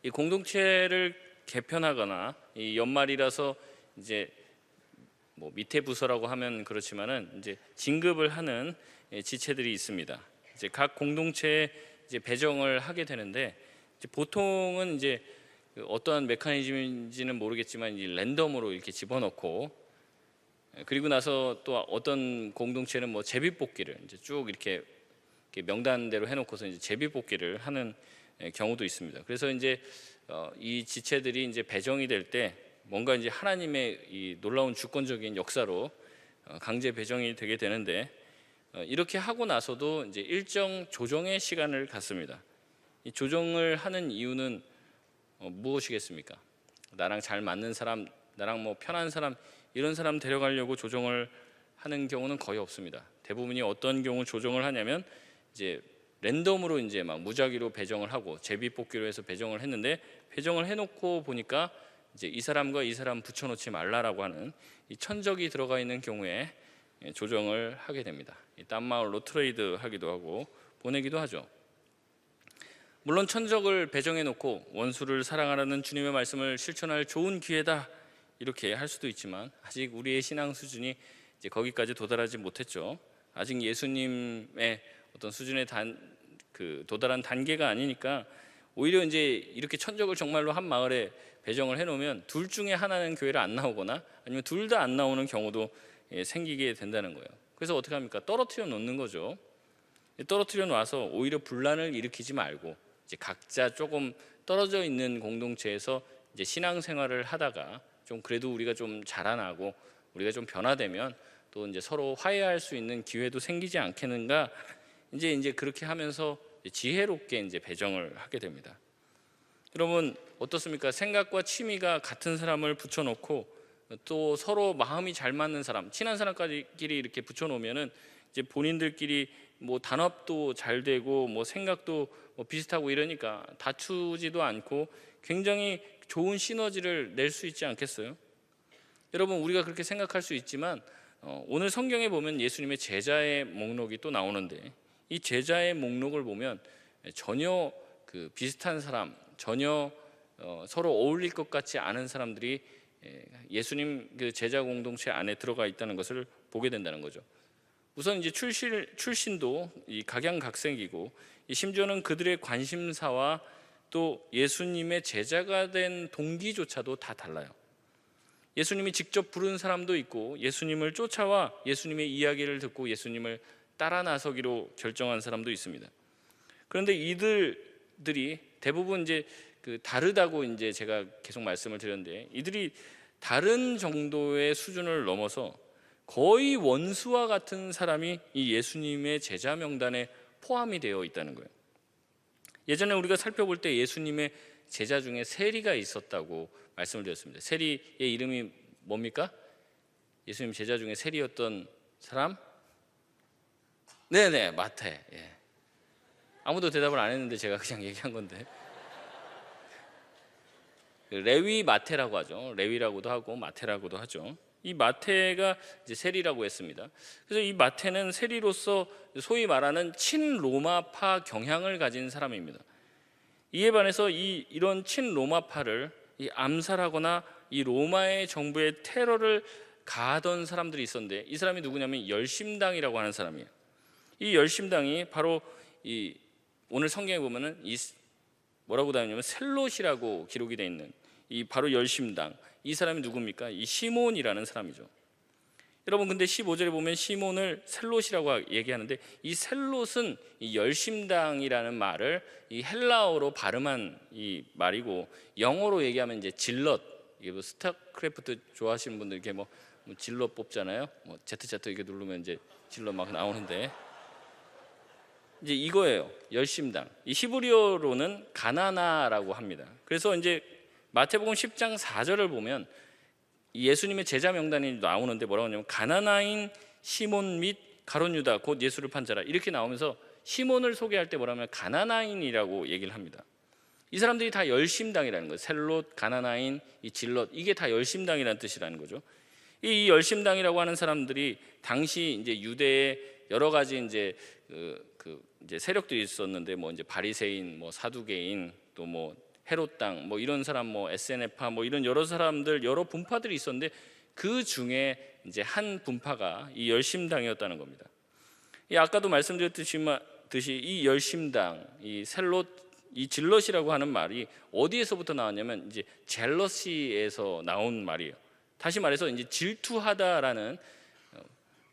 이 공동체를 개편하거나 이 연말이라서 이제 뭐 밑에 부서라고 하면 그렇지만은 이제 진급을 하는 지체들이 있습니다. 이제 각 공동체에 이제 배정을 하게 되는데 이제 보통은 이제 어떠한 메커니즘인지는 모르겠지만 이제 랜덤으로 이렇게 집어넣고 그리고 나서 또 어떤 공동체는 뭐 제비뽑기를 이제 쭉 이렇게 명단대로 해놓고서 이제 제비뽑기를 하는 경우도 있습니다. 그래서 이제 이 지체들이 이제 배정이 될 때 뭔가 이제 하나님의 이 놀라운 주권적인 역사로 강제 배정이 되게 되는데 이렇게 하고 나서도 이제 일정 조정의 시간을 갖습니다. 이 조정을 하는 이유는 무엇이겠습니까? 나랑 잘 맞는 사람, 나랑 뭐 편한 사람 이런 사람 데려가려고 조정을 하는 경우는 거의 없습니다. 대부분이 어떤 경우 조정을 하냐면 이제 랜덤으로 이제 막 무작위로 배정을 하고 제비뽑기로 해서 배정을 했는데 배정을 해놓고 보니까 이제 이 사람과 이 사람 붙여놓지 말라라고 하는 이 천적이 들어가 있는 경우에 조정을 하게 됩니다. 딴 마을로 트레이드 하기도 하고 보내기도 하죠. 물론 천적을 배정해 놓고 원수를 사랑하라는 주님의 말씀을 실천할 좋은 기회다 이렇게 할 수도 있지만 아직 우리의 신앙 수준이 이제 거기까지 도달하지 못했죠. 아직 예수님의 어떤 수준에 도달한 단계가 아니니까 오히려 이제 이렇게 천적을 정말로 한 마을에 배정을 해놓으면 둘 중에 하나는 교회를 안 나오거나 아니면 둘 다 안 나오는 경우도 생기게 된다는 거예요. 그래서 어떻게 합니까? 떨어뜨려 놓는 거죠. 떨어뜨려 놔서 오히려 분란을 일으키지 말고 이제 각자 조금 떨어져 있는 공동체에서 이제 신앙생활을 하다가 좀 그래도 우리가 좀 자라나고 우리가 좀 변화되면 또 이제 서로 화해할 수 있는 기회도 생기지 않겠는가? 이제 그렇게 하면서 지혜롭게 이제 배정을 하게 됩니다. 여러분 어떻습니까? 생각과 취미가 같은 사람을 붙여놓고 또 서로 마음이 잘 맞는 사람, 친한 사람끼리 이렇게 붙여놓으면은 이제 본인들끼리 뭐 단합도 잘 되고 뭐 생각도 뭐 비슷하고 이러니까 다투지도 않고 굉장히 좋은 시너지를 낼 수 있지 않겠어요? 여러분 우리가 그렇게 생각할 수 있지만 오늘 성경에 보면 예수님의 제자의 목록이 또 나오는데 이 제자의 목록을 보면 전혀 그 비슷한 사람, 전혀 서로 어울릴 것 같지 않은 사람들이 예수님 그 제자 공동체 안에 들어가 있다는 것을 보게 된다는 거죠. 우선 이제 출신도 이 각양각색이고 심지어는 그들의 관심사와 또 예수님의 제자가 된 동기조차도 다 달라요. 예수님이 직접 부른 사람도 있고 예수님을 쫓아와 예수님의 이야기를 듣고 예수님을 따라 나서기로 결정한 사람도 있습니다. 그런데 이들이 대부분 이제 그 다르다고 이제 제가 계속 말씀을 드렸는데 이들이 다른 정도의 수준을 넘어서 거의 원수와 같은 사람이 이 예수님의 제자 명단에 포함이 되어 있다는 거예요. 예전에 우리가 살펴볼 때 예수님의 제자 중에 세리가 있었다고 말씀을 드렸습니다. 세리의 이름이 뭡니까? 예수님 제자 중에 세리였던 사람? 네네, 마태. 예. 아무도 대답을 안 했는데 제가 그냥 얘기한 건데 레위 마태라고 하죠. 레위라고도 하고 마태라고도 하죠. 이 마태가 이제 세리라고 했습니다. 그래서 이 마태는 세리로서 소위 말하는 친로마파 경향을 가진 사람입니다. 이에 반해서 이런 친로마파를 암살하거나 이 로마의 정부의 테러를 가하던 사람들이 있었는데 이 사람이 누구냐면 열심당이라고 하는 사람이에요. 이 열심당이 바로 이 오늘 성경에 보면은 이 뭐라고 나오냐면 셀롯이라고 기록이 되어 있는 이 바로 열심당, 이 사람이 누굽니까? 이 시몬이라는 사람이죠. 여러분 근데 15절에 보면 시몬을 셀롯이라고 얘기하는데 이 셀롯은 이 열심당이라는 말을 이 헬라어로 발음한 이 말이고 영어로 얘기하면 이제 질럿, 이게 뭐 스타크래프트 좋아하시는 분들 이렇게 뭐 질럿 뽑잖아요. 뭐 Z 이렇게 누르면 이제 질럿 막 나오는데 이제 이거예요. 열심당. 이 히브리어로는 가나나라고 합니다. 그래서 이제 마태복음 10장 4절을 보면 예수님의 제자 명단이 나오는데 뭐라고 하냐면 가나나인 시몬 및 가룟 유다 곧 예수를 판 자라 이렇게 나오면서 시몬을 소개할 때 뭐라고 하면 가나나인이라고 얘기를 합니다. 이 사람들이 다 열심당이라는 거예요. 셀롯, 가나나인, 이 질럿 이게 다 열심당이라는 뜻이라는 거죠. 이 열심당이라고 하는 사람들이 당시 이제 유대에 여러 가지 이제 이제 세력들이 있었는데 뭐 이제 바리새인, 뭐 사두개인 또 뭐 헤롯 당 뭐 이런 사람 뭐 SNF파 뭐 이런 여러 사람들 여러 분파들이 있었는데 그 중에 이제 한 분파가 이 열심당이었다는 겁니다. 아까도 말씀드렸듯이 이 열심당, 이 셀롯, 이 질럿이라고 하는 말이 어디에서부터 나왔냐면 이제 젤러시에서 나온 말이에요. 다시 말해서 이제 질투하다라는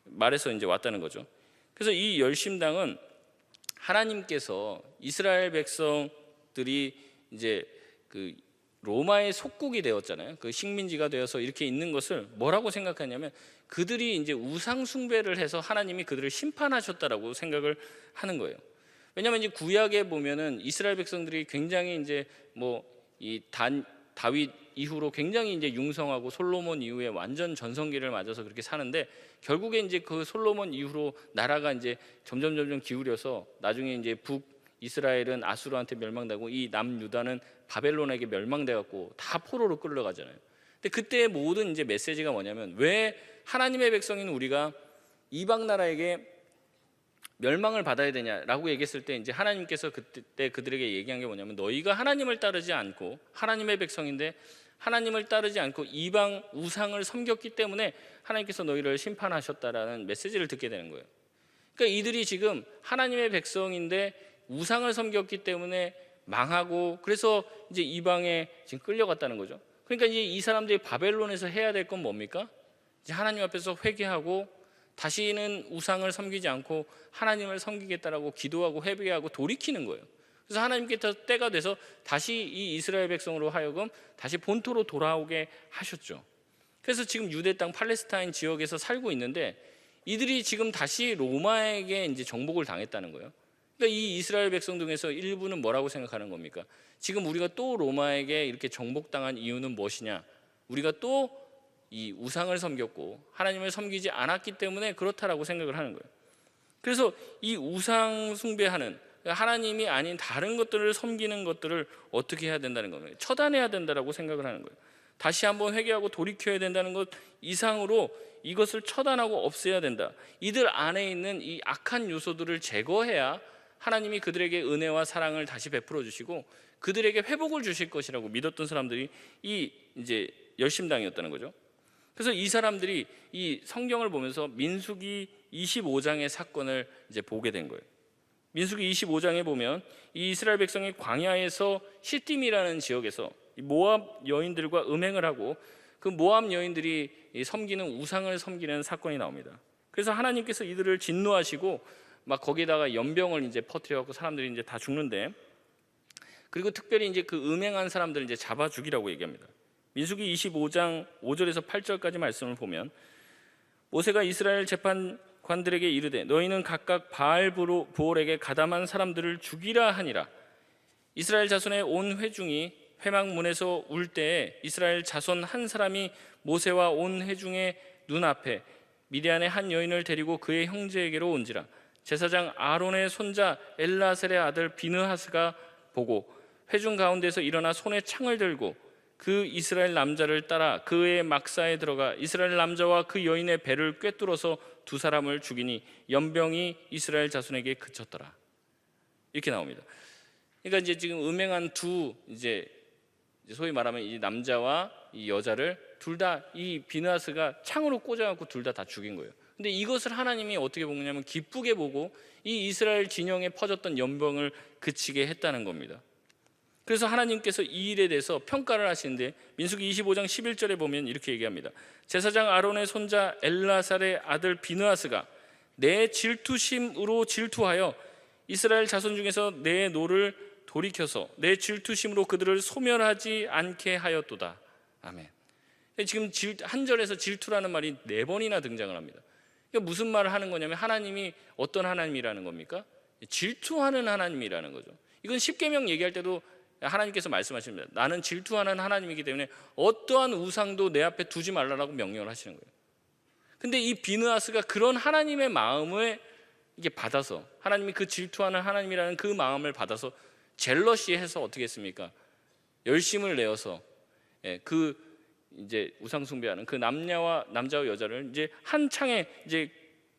말에서 이제 왔다는 거죠. 그래서 이 열심당은 하나님께서 이스라엘 백성들이 이제 그 로마의 속국이 되었잖아요. 그 식민지가 되어서 이렇게 있는 것을 뭐라고 생각하냐면 그들이 이제 우상 숭배를 해서 하나님이 그들을 심판하셨다라고 생각을 하는 거예요. 왜냐하면 이제 구약에 보면은 이스라엘 백성들이 굉장히 이제 뭐 이 다윗 이후로 굉장히 이제 융성하고 솔로몬 이후에 완전 전성기를 맞아서 그렇게 사는데 결국에 이제 그 솔로몬 이후로 나라가 이제 점점 기울여서 나중에 이제 북이스라엘은 아수르한테 멸망되고 이 남유다는 바벨론에게 멸망돼 갖고 다 포로로 끌려가잖아요. 근데 그때의 모든 이제 메시지가 뭐냐면 왜 하나님의 백성인 우리가 이방 나라에게 멸망을 받아야 되냐라고 얘기했을 때 이제 하나님께서 그때 그들에게 얘기한 게 뭐냐면 너희가 하나님을 따르지 않고 하나님의 백성인데 하나님을 따르지 않고 이방 우상을 섬겼기 때문에 하나님께서 너희를 심판하셨다라는 메시지를 듣게 되는 거예요. 그러니까 이들이 지금 하나님의 백성인데 우상을 섬겼기 때문에 망하고 그래서 이제 이방에 지금 끌려갔다는 거죠. 그러니까 이제 이 사람들이 바벨론에서 해야 될 건 뭡니까? 이제 하나님 앞에서 회개하고 다시는 우상을 섬기지 않고 하나님을 섬기겠다라고 기도하고 회개하고 돌이키는 거예요. 그래서 하나님께서 때가 돼서 다시 이 이스라엘 백성으로 하여금 다시 본토로 돌아오게 하셨죠. 그래서 지금 유대 땅 팔레스타인 지역에서 살고 있는데 이들이 지금 다시 로마에게 이제 정복을 당했다는 거예요. 그러니까 이 이스라엘 백성 중에서 일부는 뭐라고 생각하는 겁니까? 지금 우리가 또 로마에게 이렇게 정복당한 이유는 무엇이냐? 우리가 또 이 우상을 섬겼고 하나님을 섬기지 않았기 때문에 그렇다라고 생각을 하는 거예요. 그래서 이 우상 숭배하는 하나님이 아닌 다른 것들을 섬기는 것들을 어떻게 해야 된다는 겁니다. 처단해야 된다라고 생각을 하는 거예요. 다시 한번 회개하고 돌이켜야 된다는 것 이상으로 이것을 처단하고 없애야 된다. 이들 안에 있는 이 악한 요소들을 제거해야 하나님이 그들에게 은혜와 사랑을 다시 베풀어 주시고 그들에게 회복을 주실 것이라고 믿었던 사람들이 이 이제 열심당이었다는 거죠. 그래서 이 사람들이 이 성경을 보면서 민수기 25장의 사건을 이제 보게 된 거예요. 민수기 25장에 보면 이 이스라엘 백성이 광야에서 시딤이라는 지역에서 모압 여인들과 음행을 하고 그 모압 여인들이 섬기는 우상을 섬기는 사건이 나옵니다. 그래서 하나님께서 이들을 진노하시고 막 거기다가 연병을 이제 퍼뜨려 갖고 사람들이 이제 다 죽는데 그리고 특별히 이제 그 음행한 사람들을 이제 잡아 죽이라고 얘기합니다. 민수기 25장 5절에서 8절까지 말씀을 보면 모세가 이스라엘 재판관들에게 이르되 너희는 각각 바알 부올에게 가담한 사람들을 죽이라 하니라. 이스라엘 자손의 온 회중이 회막문에서 울 때에 이스라엘 자손 한 사람이 모세와 온 회중의 눈앞에 미디안의 한 여인을 데리고 그의 형제에게로 온지라. 제사장 아론의 손자 엘라셀의 아들 비느하스가 보고 회중 가운데서 일어나 손에 창을 들고 그 이스라엘 남자를 따라 그의 막사에 들어가 이스라엘 남자와 그 여인의 배를 꿰뚫어서 두 사람을 죽이니 연병이 이스라엘 자손에게 그쳤더라. 이렇게 나옵니다. 그러니까 이제 지금 음행한 두 이제 소위 말하면 이 남자와 이 여자를 둘 다 이 비느하스가 창으로 꽂아갖고 둘 다 죽인 거예요. 근데 이것을 하나님이 어떻게 보냐면 기쁘게 보고 이 이스라엘 진영에 퍼졌던 연병을 그치게 했다는 겁니다. 그래서 하나님께서 이 일에 대해서 평가를 하시는데 민수기 25장 11절에 보면 이렇게 얘기합니다. 제사장 아론의 손자 엘라살의 아들 비느하스가 내 질투심으로 질투하여 이스라엘 자손 중에서 내 노를 돌이켜서 내 질투심으로 그들을 소멸하지 않게 하였도다. 아멘. 지금 한 절에서 질투라는 말이 4번이나 등장을 합니다. 그러니까 무슨 말을 하는 거냐면 하나님이 어떤 하나님이라는 겁니까? 질투하는 하나님이라는 거죠. 이건 십계명 얘기할 때도 하나님께서 말씀하십니다. 나는 질투하는 하나님이기 때문에 어떠한 우상도 내 앞에 두지 말라라고 명령을 하시는 거예요. 근데 이 비느하스가 그런 하나님의 마음을 이게 받아서 하나님이 그 질투하는 하나님이라는 그 마음을 받아서 젤러시해서 어떻게 했습니까? 열심을 내어서 그 이제 우상 숭배하는 그 남자와 여자를 이제 한 창에 이제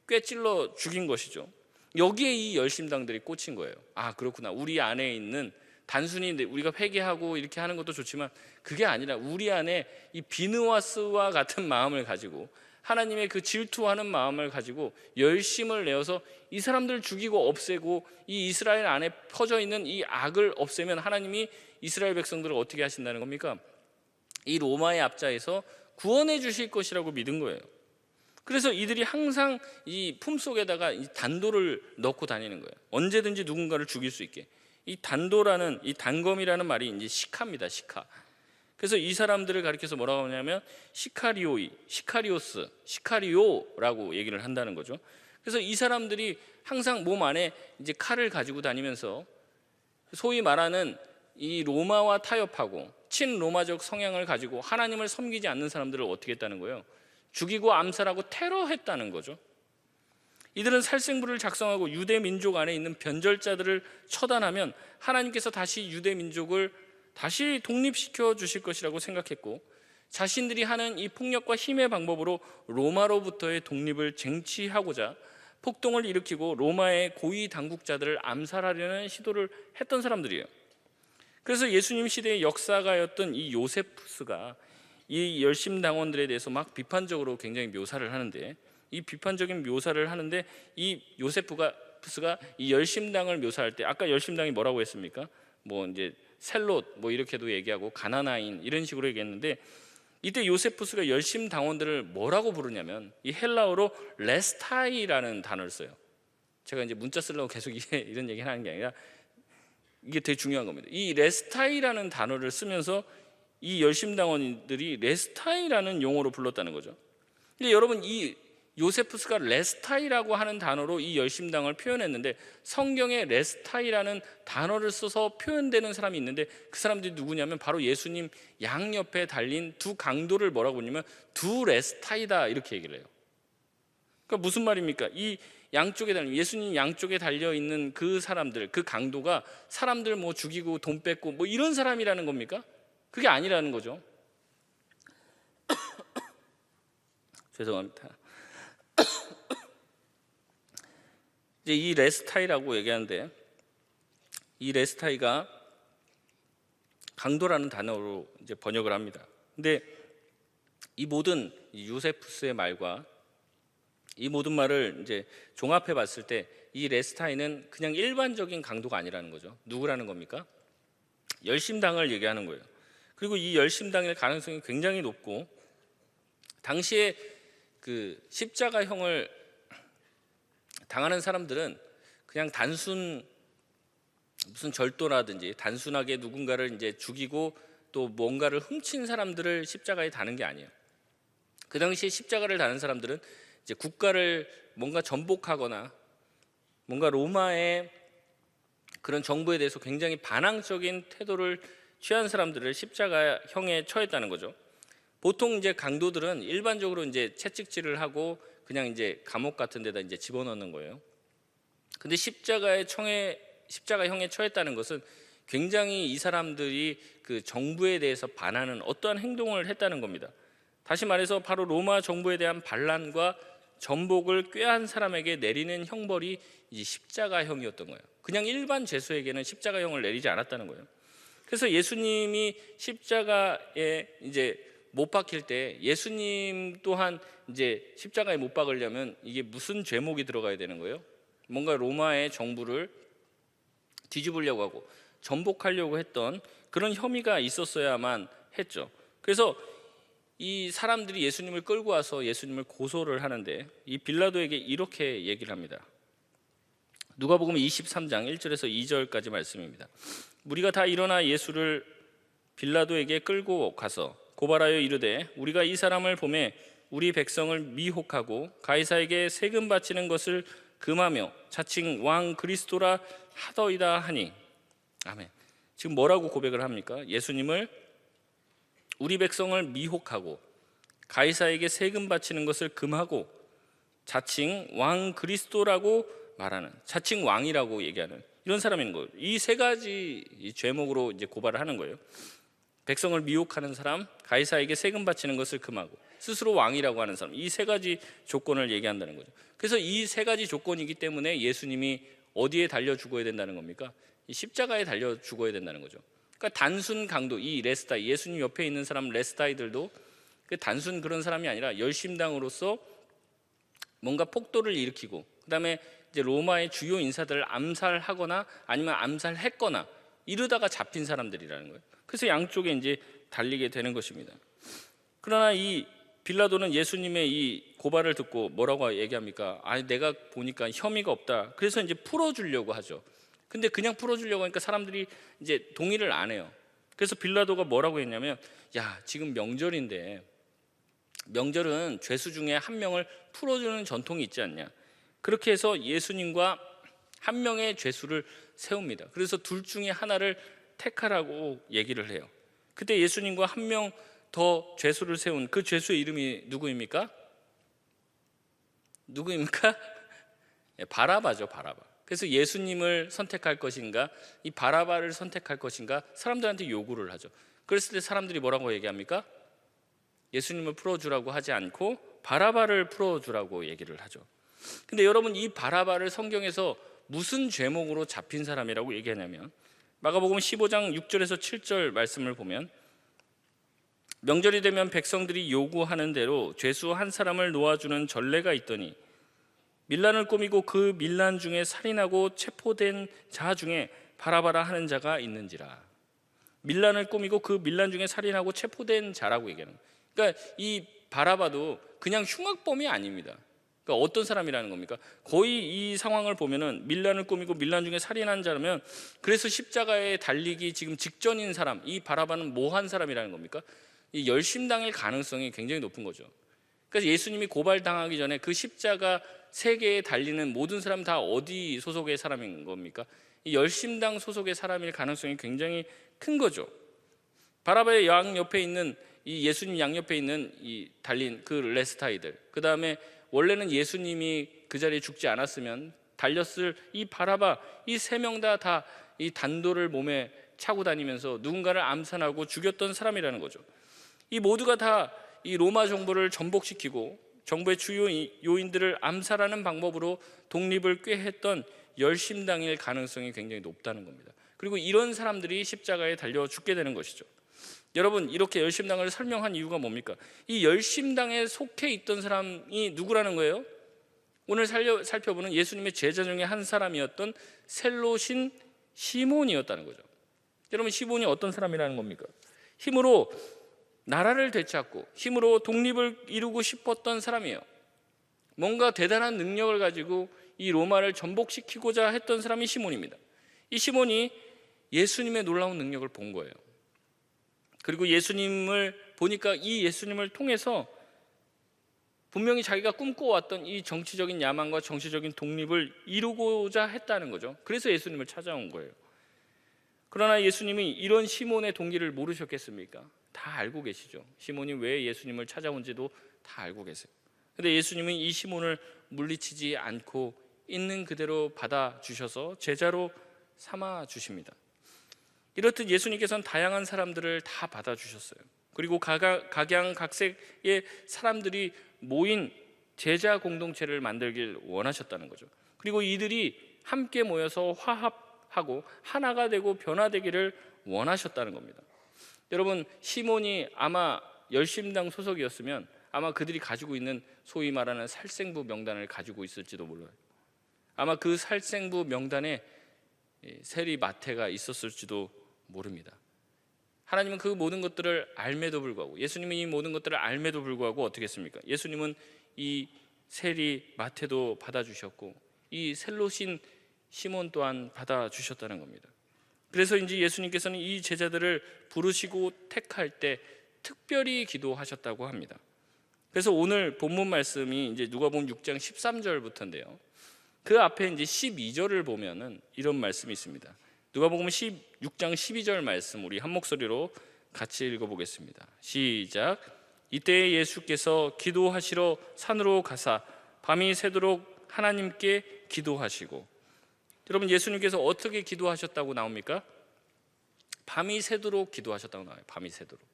꿰찔러 죽인 것이죠. 여기에 이 열심당들이 꽂힌 거예요. 아, 그렇구나. 우리 안에 있는 단순히 우리가 회개하고 이렇게 하는 것도 좋지만 그게 아니라 우리 안에 이 비느와스와 같은 마음을 가지고 하나님의 그 질투하는 마음을 가지고 열심을 내어서 이 사람들을 죽이고 없애고 이 이스라엘 안에 퍼져 있는 이 악을 없애면 하나님이 이스라엘 백성들을 어떻게 하신다는 겁니까? 이 로마의 압자에서 구원해 주실 것이라고 믿은 거예요. 그래서 이들이 항상 이 품속에다가 이 단도를 넣고 다니는 거예요. 언제든지 누군가를 죽일 수 있게. 이 단도라는, 이 단검이라는 말이 이제 시카입니다. 시카. 그래서 이 사람들을 가리켜서 뭐라고 하냐면 시카리오이, 시카리오스, 시카리오라고 얘기를 한다는 거죠. 그래서 이 사람들이 항상 몸 안에 이제 칼을 가지고 다니면서 소위 말하는 이 로마와 타협하고 친로마적 성향을 가지고 하나님을 섬기지 않는 사람들을 어떻게 했다는 거예요? 죽이고 암살하고 테러했다는 거죠. 이들은 살생부를 작성하고 유대 민족 안에 있는 변절자들을 처단하면 하나님께서 다시 유대 민족을 다시 독립시켜 주실 것이라고 생각했고, 자신들이 하는 이 폭력과 힘의 방법으로 로마로부터의 독립을 쟁취하고자 폭동을 일으키고 로마의 고위 당국자들을 암살하려는 시도를 했던 사람들이에요. 그래서 예수님 시대의 역사가였던 이 요세푸스가 이 열심당원들에 대해서 막 비판적으로 굉장히 묘사를 하는데, 이 비판적인 묘사를 하는데 이 요세푸스가 이 열심당을 묘사할 때 아까 열심당이 뭐라고 했습니까? 뭐 이제 셀롯 뭐 이렇게도 얘기하고 가나나인 이런 식으로 얘기했는데, 이때 요세푸스가 열심당원들을 뭐라고 부르냐면 이 헬라어로 레스타이라는 단어를 써요. 제가 이제 문자 쓰려고 계속 이런 얘기 하는 게 아니라 이게 되게 중요한 겁니다. 이 레스타이라는 단어를 쓰면서 이 열심당원들이 레스타이라는 용어로 불렀다는 거죠. 근데 여러분, 이 요세푸스가 레스타이라고 하는 단어로 이 열심당을 표현했는데 성경에 레스타이라는 단어를 써서 표현되는 사람이 있는데 그 사람들이 누구냐면 바로 예수님 양옆에 달린 두 강도를 뭐라고 부르냐면 두 레스타이다 이렇게 얘기를 해요. 그러니까 무슨 말입니까? 이 양쪽에 달린, 예수님 양쪽에 달려있는 그 사람들, 그 강도가 사람들 뭐 죽이고 돈 뺏고 뭐 이런 사람이라는 겁니까? 그게 아니라는 거죠. 죄송합니다. 이제 이 레스타이라고 얘기하는데 이 레스타이가 강도라는 단어로 이제 번역을 합니다. 근데 이 모든 요세푸스의 말과 이 모든 말을 이제 종합해 봤을 때 이 레스타이는 그냥 일반적인 강도가 아니라는 거죠. 누구라는 겁니까? 열심당을 얘기하는 거예요. 그리고 이 열심당일 가능성이 굉장히 높고, 당시에 그 십자가형을 당하는 사람들은 그냥 단순 무슨 절도라든지 단순하게 누군가를 이제 죽이고 또 뭔가를 훔친 사람들을 십자가에 다는 게 아니에요. 그 당시에 십자가를 다는 사람들은 이제 국가를 뭔가 전복하거나 뭔가 로마의 그런 정부에 대해서 굉장히 반항적인 태도를 취한 사람들을 십자가형에 처했다는 거죠. 보통 이제 강도들은 일반적으로 이제 채찍질을 하고 그냥 이제 감옥 같은 데다 이제 집어넣는 거예요. 근데 십자가형에 처했다는 것은 굉장히 이 사람들이 그 정부에 대해서 반하는 어떠한 행동을 했다는 겁니다. 다시 말해서 바로 로마 정부에 대한 반란과 전복을 꾀한 사람에게 내리는 형벌이 이 십자가형이었던 거예요. 그냥 일반 죄수에게는 십자가형을 내리지 않았다는 거예요. 그래서 예수님이 십자가에 이제 못 박힐 때 예수님 또한 이제 십자가에 못 박으려면 이게 무슨 죄목이 들어가야 되는 거예요? 뭔가 로마의 정부를 뒤집으려고 하고 전복하려고 했던 그런 혐의가 있었어야만 했죠. 그래서 이 사람들이 예수님을 끌고 와서 예수님을 고소를 하는데 이 빌라도에게 이렇게 얘기를 합니다. 누가복음 23장 1절에서 2절까지 말씀입니다. 무리가 다 일어나 예수를 빌라도에게 끌고 가서 고발하여 이르되 우리가 이 사람을 보매 우리 백성을 미혹하고 가이사에게 세금 바치는 것을 금하며 자칭 왕 그리스도라 하더이다 하니. 아멘. 지금 뭐라고 고백을 합니까? 예수님을 우리 백성을 미혹하고 가이사에게 세금 바치는 것을 금하고 자칭 왕 그리스도라고 말하는, 자칭 왕이라고 얘기하는 이런 사람인 거예요. 이 세 가지 죄목으로 이제 고발을 하는 거예요. 백성을 미혹하는 사람, 가이사에게 세금 바치는 것을 금하고 스스로 왕이라고 하는 사람, 이 세 가지 조건을 얘기한다는 거죠. 그래서 이 세 가지 조건이기 때문에 예수님이 어디에 달려 죽어야 된다는 겁니까? 이 십자가에 달려 죽어야 된다는 거죠. 그러니까 단순 강도, 이 레스타이, 예수님 옆에 있는 사람 레스타이들도 그 단순 그런 사람이 아니라 열심당으로서 뭔가 폭도를 일으키고, 그다음에 이제 로마의 주요 인사들을 암살하거나 아니면 암살했거나 이러다가 잡힌 사람들이라는 거예요. 그래서 양쪽에 이제 달리게 되는 것입니다. 그러나 이 빌라도는 예수님의 이 고발을 듣고 뭐라고 얘기합니까? 아, 내가 보니까 혐의가 없다. 그래서 이제 풀어주려고 하죠. 근데 그냥 풀어주려고 하니까 사람들이 이제 동의를 안 해요. 그래서 빌라도가 뭐라고 했냐면, 야, 지금 명절인데 명절은 죄수 중에 한 명을 풀어주는 전통이 있지 않냐. 그렇게 해서 예수님과 한 명의 죄수를 세웁니다. 그래서 둘 중에 하나를 택하라고 얘기를 해요. 그때 예수님과 한 명 더 죄수를 세운 그 죄수의 이름이 누구입니까? 바라바죠, 바라바. 그래서 예수님을 선택할 것인가, 이 바라바를 선택할 것인가 사람들한테 요구를 하죠. 그랬을 때 사람들이 뭐라고 얘기합니까? 예수님을 풀어주라고 하지 않고 바라바를 풀어주라고 얘기를 하죠. 근데 여러분, 이 바라바를 성경에서 무슨 죄목으로 잡힌 사람이라고 얘기하냐면, 마가복음 15장 6절에서 7절 말씀을 보면, 명절이 되면 백성들이 요구하는 대로 죄수 한 사람을 놓아주는 전례가 있더니 밀란을 꾸미고 그 밀란 중에 살인하고 체포된 자 중에 바라바라 하는 자가 있는지라. 밀란을 꾸미고 그 밀란 중에 살인하고 체포된 자라고 얘기하는 거예요. 그러니까 이 바라바도 그냥 흉악범이 아닙니다. 그러니까 어떤 사람이라는 겁니까? 거의 이 상황을 보면은 밀란을 꾸미고 밀란 중에 살인한 자라면, 그래서 십자가에 달리기 지금 직전인 사람, 이 바라바는 뭐 한 사람이라는 겁니까? 이 열심당일 가능성이 굉장히 높은 거죠. 그래서 예수님이 고발당하기 전에 그 십자가 세계에 달리는 모든 사람 다 어디 소속의 사람인 겁니까? 이 열심당 소속의 사람일 가능성이 굉장히 큰 거죠. 바라바의 양 옆에 있는, 이 예수님 양 옆에 있는 이 달린 그 레스타이들, 그 다음에 원래는 예수님이 그 자리에 죽지 않았으면 달렸을 이 바라바, 이 세 명 다 이 단도를 몸에 차고 다니면서 누군가를 암살하고 죽였던 사람이라는 거죠. 이 모두가 다 이 로마 정부를 전복시키고 정부의 주요 요인들을 암살하는 방법으로 독립을 꾀했던 열심당일 가능성이 굉장히 높다는 겁니다. 그리고 이런 사람들이 십자가에 달려 죽게 되는 것이죠. 여러분, 이렇게 열심당을 설명한 이유가 뭡니까? 이 열심당에 속해 있던 사람이 누구라는 거예요? 오늘 살펴보는 예수님의 제자 중에 한 사람이었던 셀롯인 시몬이었다는 거죠. 여러분, 시몬이 어떤 사람이라는 겁니까? 힘으로 나라를 되찾고 힘으로 독립을 이루고 싶었던 사람이에요. 뭔가 대단한 능력을 가지고 이 로마를 전복시키고자 했던 사람이 시몬입니다. 이 시몬이 예수님의 놀라운 능력을 본 거예요. 그리고 예수님을 보니까 이 예수님을 통해서 분명히 자기가 꿈꿔왔던 이 정치적인 야망과 정치적인 독립을 이루고자 했다는 거죠. 그래서 예수님을 찾아온 거예요. 그러나 예수님이 이런 시몬의 동기를 모르셨겠습니까? 다 알고 계시죠. 시몬이 왜 예수님을 찾아온지도 다 알고 계세요. 근데 예수님은 이 시몬을 물리치지 않고 있는 그대로 받아주셔서 제자로 삼아 주십니다. 이렇듯 예수님께서는 다양한 사람들을 다 받아주셨어요. 그리고 각양각색의 사람들이 모인 제자 공동체를 만들길 원하셨다는 거죠. 그리고 이들이 함께 모여서 화합하고 하나가 되고 변화되기를 원하셨다는 겁니다. 여러분, 시몬이 아마 열심당 소속이었으면 아마 그들이 가지고 있는 소위 말하는 살생부 명단을 가지고 있을지도 몰라요. 아마 그 살생부 명단에 세리 마태가 있었을지도 모릅니다. 하나님은 그 모든 것들을 알매도 불구하고, 예수님은 이 모든 것들을 알매도 불구하고 어떻게 했습니까? 예수님은 이 세리 마태도 받아주셨고 이 셀롯인 시몬 또한 받아주셨다는 겁니다. 그래서 이제 예수님께서는 이 제자들을 부르시고 택할 때 특별히 기도하셨다고 합니다. 그래서 오늘 본문 말씀이 이제 누가복음 6장 13절부터인데요. 그 앞에 이제 12절을 보면은 이런 말씀이 있습니다. 누가복음 6장 12절 말씀 우리 한 목소리로 같이 읽어보겠습니다. 시작. 이때 예수께서 기도하시러 산으로 가사 밤이 새도록 하나님께 기도하시고, 여러분, 예수님께서 어떻게 기도하셨다고 나옵니까? 밤이 새도록 기도하셨다고 나와요. 밤이 새도록.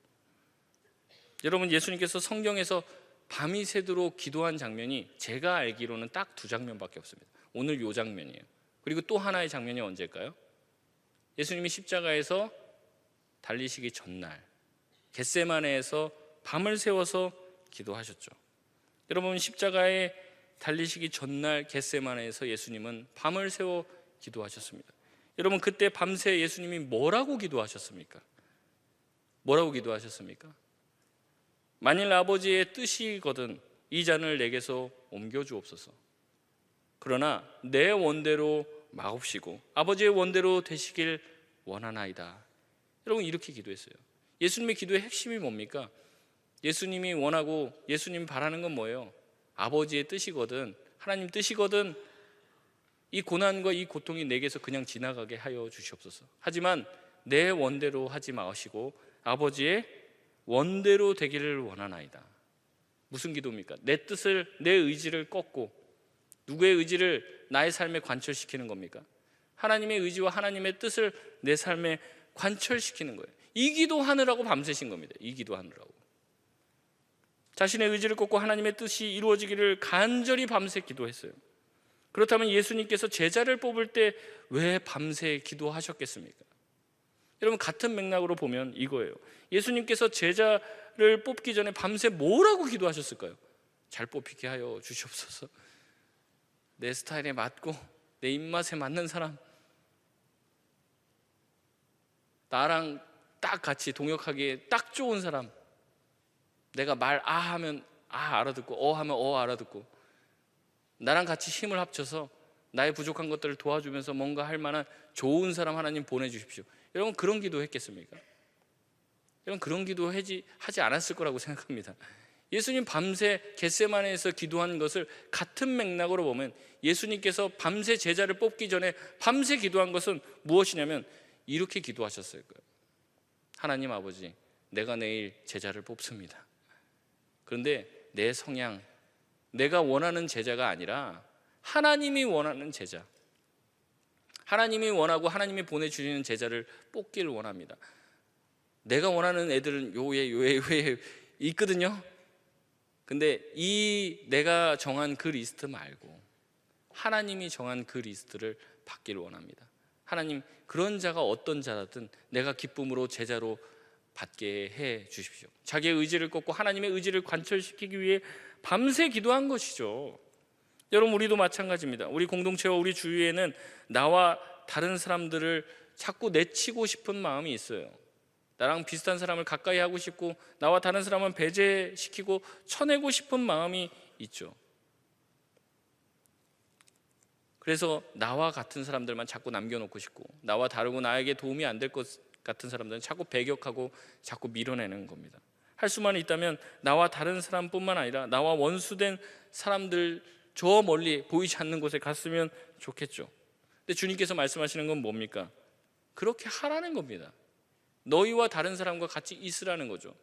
여러분, 예수님께서 성경에서 밤이 새도록 기도한 장면이 제가 알기로는 딱 2장면밖에 없습니다. 오늘 이 장면이에요. 그리고 또 하나의 장면이 언제일까요? 예수님이 십자가에서 달리시기 전날 겟세마네에서 밤을 새워서 기도하셨죠. 여러분, 십자가에 달리시기 전날 겟세마네에서 예수님은 밤을 새워 기도하셨습니다. 여러분, 그때 밤새 예수님이 뭐라고 기도하셨습니까? 뭐라고 기도하셨습니까? 만일 아버지의 뜻이거든 이 잔을 내게서 옮겨주옵소서. 그러나 내 원대로 마옵시고 아버지의 원대로 되시길 원하나이다. 여러분, 이렇게 기도했어요. 예수님의 기도의 핵심이 뭡니까? 예수님이 원하고 예수님이 바라는 건 뭐예요? 아버지의 뜻이거든, 하나님 뜻이거든 이 고난과 이 고통이 내게서 그냥 지나가게 하여 주시옵소서. 하지만 내 원대로 하지 마시고 아버지의 원대로 되기를 원하나이다. 무슨 기도입니까? 내 뜻을, 내 의지를 꺾고 누구의 의지를 나의 삶에 관철시키는 겁니까? 하나님의 의지와 하나님의 뜻을 내 삶에 관철시키는 거예요. 이 기도하느라고 밤새신 겁니다. 이 기도하느라고 자신의 의지를 꺾고 하나님의 뜻이 이루어지기를 간절히 밤새 기도했어요. 그렇다면 예수님께서 제자를 뽑을 때 왜 밤새 기도하셨겠습니까? 여러분, 같은 맥락으로 보면 이거예요. 예수님께서 제자를 뽑기 전에 밤새 뭐라고 기도하셨을까요? 잘 뽑히게 하여 주시옵소서. 내 스타일에 맞고 내 입맛에 맞는 사람, 나랑 딱 같이 동역하기에 딱 좋은 사람, 내가 말 아 하면 아 알아듣고 어 하면 어 알아듣고 나랑 같이 힘을 합쳐서 나의 부족한 것들을 도와주면서 뭔가 할 만한 좋은 사람 하나님 보내주십시오. 여러분, 그런 기도 했겠습니까? 여러분, 그런 기도 하지 않았을 거라고 생각합니다. 예수님 밤새 겟세마네에서 기도한 것을 같은 맥락으로 보면 예수님께서 밤새 제자를 뽑기 전에 밤새 기도한 것은 무엇이냐면 이렇게 기도하셨을 거예요. 하나님 아버지, 내가 내일 제자를 뽑습니다. 그런데 내 성향, 내가 원하는 제자가 아니라 하나님이 원하는 제자, 하나님이 원하고 하나님이 보내주시는 제자를 뽑기를 원합니다. 내가 원하는 애들은 요에 있거든요. 근데 이 내가 정한 그 리스트 말고 하나님이 정한 그 리스트를 받기를 원합니다. 하나님, 그런 자가 어떤 자라든 내가 기쁨으로 제자로 받게 해 주십시오. 자기의 의지를 꺾고 하나님의 의지를 관철시키기 위해 밤새 기도한 것이죠. 여러분, 우리도 마찬가지입니다. 우리 공동체와 우리 주위에는 나와 다른 사람들을 자꾸 내치고 싶은 마음이 있어요. 나랑 비슷한 사람을 가까이 하고 싶고 나와 다른 사람은 배제시키고 쳐내고 싶은 마음이 있죠. 그래서 나와 같은 사람들만 자꾸 남겨놓고 싶고 나와 다르고 나에게 도움이 안 될 것 같은 사람들은 자꾸 배격하고 자꾸 밀어내는 겁니다. 할 수만 있다면 나와 다른 사람뿐만 아니라 나와 원수된 사람들 저 멀리 보이지 않는 곳에 갔으면 좋겠죠. 근데 주님께서 말씀하시는 건 뭡니까? 그렇게 하라는 겁니다. 너희와 다른 사람과 같이 있으라는 거죠.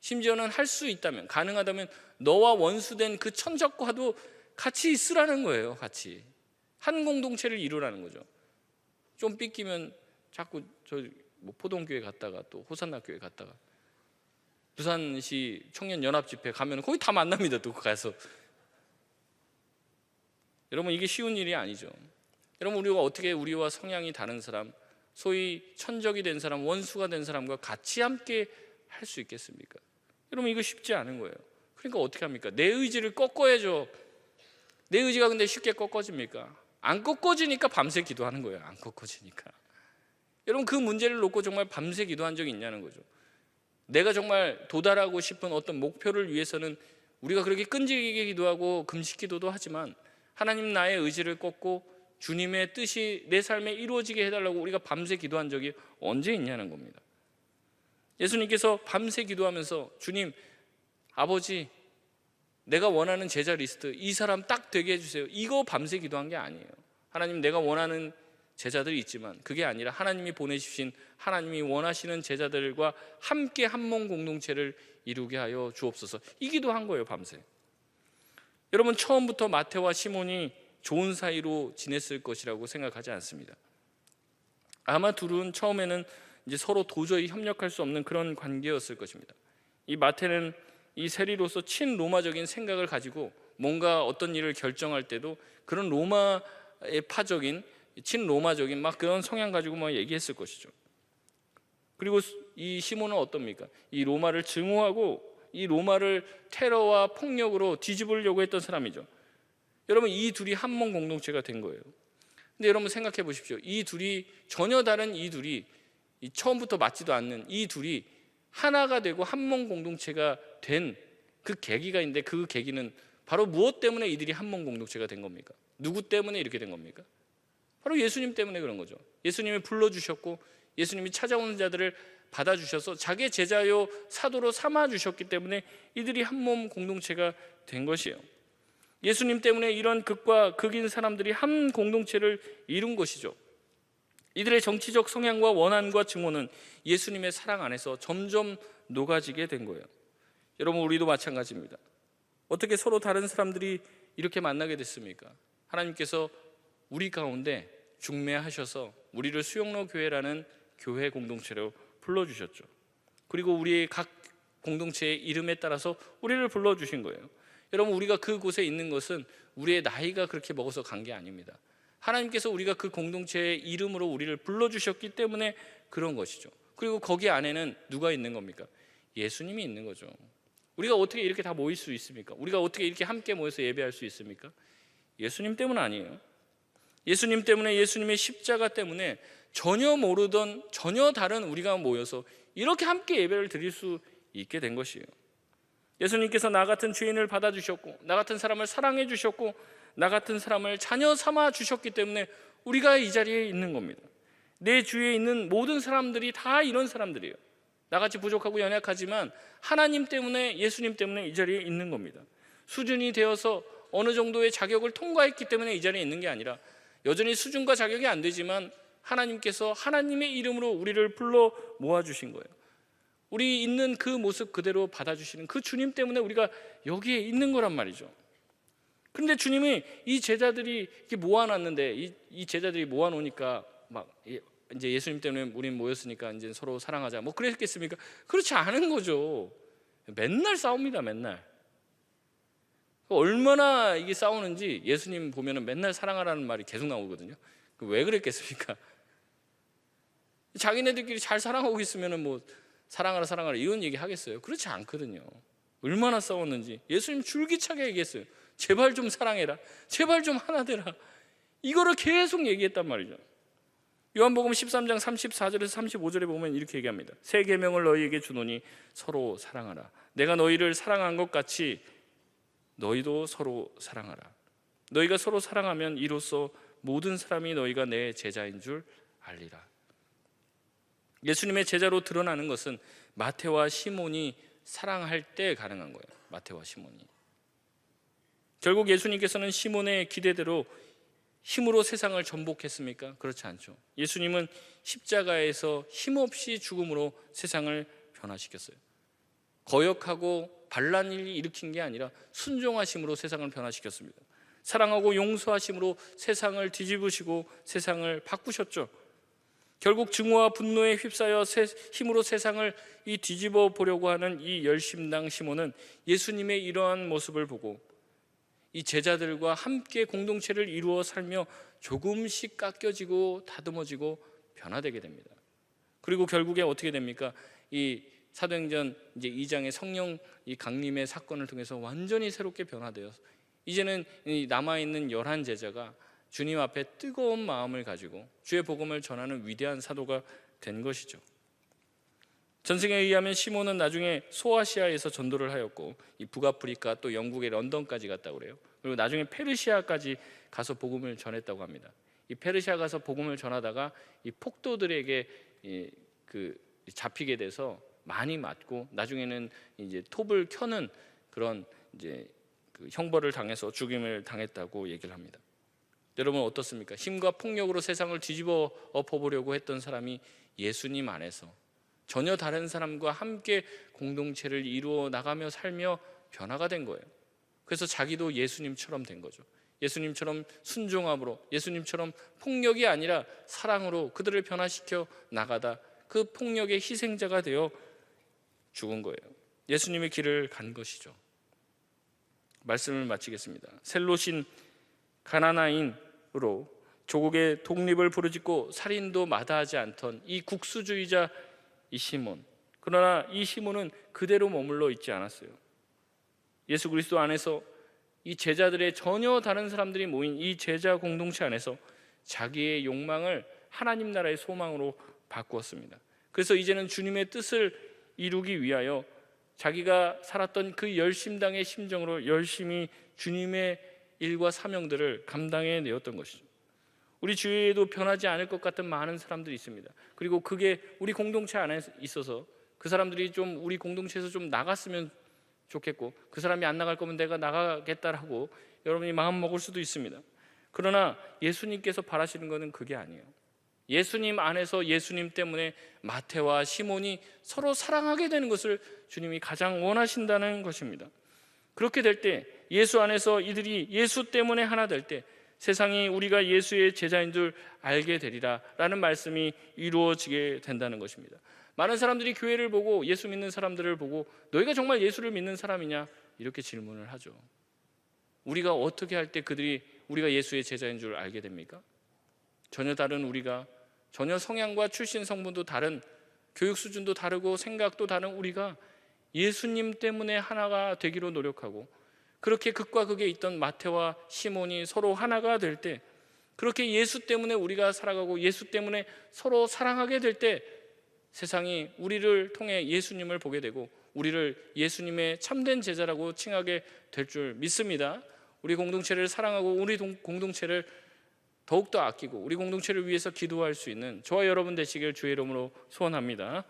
심지어는 할 수 있다면, 가능하다면 너와 원수된 그 천적과도 같이 있으라는 거예요. 같이 한 공동체를 이루라는 거죠. 좀 삐끼면 자꾸 포동교회 갔다가 또 호산나 교회 갔다가 부산시 청년연합집회 가면 거기 다 만납니다. 또 가서 여러분, 이게 쉬운 일이 아니죠. 여러분, 우리가 어떻게 우리와 성향이 다른 사람, 소위 천적이 된 사람, 원수가 된 사람과 같이 함께 할 수 있겠습니까? 여러분, 이거 쉽지 않은 거예요. 그러니까 어떻게 합니까? 내 의지를 꺾어야죠. 내 의지가 근데 쉽게 꺾어집니까? 안 꺾어지니까 밤새 기도하는 거예요. 안 꺾어지니까. 여러분, 그 문제를 놓고 정말 밤새 기도한 적이 있냐는 거죠. 내가 정말 도달하고 싶은 어떤 목표를 위해서는 우리가 그렇게 끈질기게 기도하고 금식 기도도 하지만 하나님, 나의 의지를 꺾고 주님의 뜻이 내 삶에 이루어지게 해달라고 우리가 밤새 기도한 적이 언제 있냐는 겁니다. 예수님께서 밤새 기도하면서 주님, 아버지, 내가 원하는 제자 리스트 이 사람 딱 되게 해주세요. 이거 밤새 기도한 게 아니에요. 하나님, 내가 원하는 제자들이 있지만 그게 아니라 하나님이 보내주신, 하나님이 원하시는 제자들과 함께 한 몸 공동체를 이루게 하여 주옵소서. 이 기도한 거예요, 밤새. 여러분, 처음부터 마태와 시몬이 좋은 사이로 지냈을 것이라고 생각하지 않습니다. 아마 둘은 처음에는 이제 서로 도저히 협력할 수 없는 그런 관계였을 것입니다. 이 마태는 이 세리로서 친로마적인 생각을 가지고 뭔가 어떤 일을 결정할 때도 그런 로마의 파적인 친로마적인 막 그런 성향 가지고 막 얘기했을 것이죠. 그리고 이 시몬은 어떻습니까? 이 로마를 증오하고 이 로마를 테러와 폭력으로 뒤집으려고 했던 사람이죠. 여러분, 이 둘이 한 몸 공동체가 된 거예요. 근데 여러분 생각해 보십시오. 이 둘이 전혀 다른 이 둘이 처음부터 맞지도 않는 이 둘이 하나가 되고 한 몸 공동체가 된 그 계기가 있는데, 그 계기는 바로 무엇 때문에 이들이 한 몸 공동체가 된 겁니까? 누구 때문에 이렇게 된 겁니까? 바로 예수님 때문에 그런 거죠. 예수님이 불러주셨고 예수님이 찾아오는 자들을 받아주셔서 자기의 제자요 사도로 삼아주셨기 때문에 이들이 한 몸 공동체가 된 것이에요. 예수님 때문에 이런 극과 극인 사람들이 한 공동체를 이룬 것이죠. 이들의 정치적 성향과 원한과 증오는 예수님의 사랑 안에서 점점 녹아지게 된 거예요. 여러분, 우리도 마찬가지입니다. 어떻게 서로 다른 사람들이 이렇게 만나게 됐습니까? 하나님께서 우리 가운데 중매하셔서 우리를 수영로 교회라는 교회 공동체로 불러주셨죠. 그리고 우리의 각 공동체의 이름에 따라서 우리를 불러주신 거예요. 여러분, 우리가 그곳에 있는 것은 우리의 나이가 그렇게 먹어서 간 게 아닙니다. 하나님께서 우리가 그 공동체의 이름으로 우리를 불러주셨기 때문에 그런 것이죠. 그리고 거기 안에는 누가 있는 겁니까? 예수님이 있는 거죠. 우리가 어떻게 이렇게 다 모일 수 있습니까? 우리가 어떻게 이렇게 함께 모여서 예배할 수 있습니까? 예수님 때문 아니에요. 예수님 때문에, 예수님의 십자가 때문에 전혀 모르던 전혀 다른 우리가 모여서 이렇게 함께 예배를 드릴 수 있게 된 것이에요. 예수님께서 나 같은 죄인을 받아주셨고 나 같은 사람을 사랑해 주셨고 나 같은 사람을 자녀 삼아 주셨기 때문에 우리가 이 자리에 있는 겁니다. 내 주위에 있는 모든 사람들이 다 이런 사람들이에요. 나같이 부족하고 연약하지만 하나님 때문에, 예수님 때문에 이 자리에 있는 겁니다. 수준이 되어서 어느 정도의 자격을 통과했기 때문에 이 자리에 있는 게 아니라 여전히 수준과 자격이 안 되지만 하나님께서 하나님의 이름으로 우리를 불러 모아주신 거예요. 우리 있는 그 모습 그대로 받아주시는 그 주님 때문에 우리가 여기에 있는 거란 말이죠. 그런데 주님이 이 제자들이 이렇게 모아놨는데 이 제자들이 모아놓으니까 막 이제 예수님 때문에 우린 모였으니까 이제 서로 사랑하자 뭐 그랬겠습니까? 그렇지 않은 거죠. 맨날 싸웁니다. 맨날. 얼마나 이게 싸우는지 예수님 보면은 맨날 사랑하라는 말이 계속 나오거든요. 왜 그랬겠습니까? 자기네들끼리 잘 사랑하고 있으면은 뭐 사랑하라 사랑하라 이런 얘기 하겠어요? 그렇지 않거든요. 얼마나 싸웠는지 예수님 줄기차게 얘기했어요. 제발 좀 사랑해라, 제발 좀 하나 되라. 이거를 계속 얘기했단 말이죠. 요한복음 13장 34절에서 35절에 보면 이렇게 얘기합니다. 새 계명을 너희에게 주노니 서로 사랑하라. 내가 너희를 사랑한 것 같이 너희도 서로 사랑하라. 너희가 서로 사랑하면 이로써 모든 사람이 너희가 내 제자인 줄 알리라. 예수님의 제자로 드러나는 것은 마태와 시몬이 사랑할 때 가능한 거예요. 마태와 시몬이. 결국 예수님께서는 시몬의 기대대로 힘으로 세상을 전복했습니까? 그렇지 않죠. 예수님은 십자가에서 힘없이 죽음으로 세상을 변화시켰어요. 거역하고 반란을 일으킨 게 아니라 순종하심으로 세상을 변화시켰습니다. 사랑하고 용서하심으로 세상을 뒤집으시고 세상을 바꾸셨죠. 결국 증오와 분노에 휩싸여 힘으로 세상을 뒤집어 보려고 하는 이 열심당 시몬은 예수님의 이러한 모습을 보고 이 제자들과 함께 공동체를 이루어 살며 조금씩 깎여지고 다듬어지고 변화되게 됩니다. 그리고 결국에 어떻게 됩니까? 이 사도행전 이제 2장의 성령 이 강림의 사건을 통해서 완전히 새롭게 변화되어 이제는 남아 있는 11 제자가 주님 앞에 뜨거운 마음을 가지고 주의 복음을 전하는 위대한 사도가 된 것이죠. 전승에 의하면 시몬은 나중에 소아시아에서 전도를 하였고 이 북아프리카 또 영국의 런던까지 갔다고 그래요. 그리고 나중에 페르시아까지 가서 복음을 전했다고 합니다. 이 페르시아 가서 복음을 전하다가 이 폭도들에게 잡히게 돼서 많이 맞고 나중에는 이제 톱을 켜는 그런 이제 형벌을 당해서 죽임을 당했다고 얘기를 합니다. 여러분 어떻습니까? 힘과 폭력으로 세상을 뒤집어 엎어보려고 했던 사람이 예수님 안에서 전혀 다른 사람과 함께 공동체를 이루어 나가며 살며 변화가 된 거예요. 그래서 자기도 예수님처럼 된 거죠. 예수님처럼 순종함으로, 예수님처럼 폭력이 아니라 사랑으로 그들을 변화시켜 나가다 그 폭력의 희생자가 되어 죽은 거예요. 예수님의 길을 간 것이죠. 말씀을 마치겠습니다. 셀롯인 가나나인으로 조국의 독립을 부르짖고 살인도 마다하지 않던 이 국수주의자 이 시몬, 그러나 이 시몬은 그대로 머물러 있지 않았어요. 예수 그리스도 안에서 이 제자들의 전혀 다른 사람들이 모인 이 제자 공동체 안에서 자기의 욕망을 하나님 나라의 소망으로 바꾸었습니다. 그래서 이제는 주님의 뜻을 이루기 위하여 자기가 살았던 그 열심당의 심정으로 열심히 주님의 일과 사명들을 감당해 내었던 것이죠. 우리 주위에도 변하지 않을 것 같은 많은 사람들이 있습니다. 그리고 그게 우리 공동체 안에 있어서 그 사람들이 좀 우리 공동체에서 좀 나갔으면 좋겠고, 그 사람이 안 나갈 거면 내가 나가겠다라고 여러분이 마음 먹을 수도 있습니다. 그러나 예수님께서 바라시는 것은 그게 아니에요. 예수님 안에서 예수님 때문에 마태와 시몬이 서로 사랑하게 되는 것을 주님이 가장 원하신다는 것입니다. 그렇게 될 때, 예수 안에서 이들이 예수 때문에 하나 될 때 세상이 우리가 예수의 제자인 줄 알게 되리라 라는 말씀이 이루어지게 된다는 것입니다. 많은 사람들이 교회를 보고 예수 믿는 사람들을 보고 너희가 정말 예수를 믿는 사람이냐 이렇게 질문을 하죠. 우리가 어떻게 할 때 그들이 우리가 예수의 제자인 줄 알게 됩니까? 전혀 다른 우리가, 전혀 성향과 출신 성분도 다른, 교육 수준도 다르고 생각도 다른 우리가 예수님 때문에 하나가 되기로 노력하고, 그렇게 극과 극에 있던 마태와 시몬이 서로 하나가 될 때, 그렇게 예수 때문에 우리가 살아가고 예수 때문에 서로 사랑하게 될 때 세상이 우리를 통해 예수님을 보게 되고 우리를 예수님의 참된 제자라고 칭하게 될 줄 믿습니다. 우리 공동체를 사랑하고 우리 공동체를 더욱더 아끼고 우리 공동체를 위해서 기도할 수 있는 저와 여러분 되시길 주의 이름으로 소원합니다.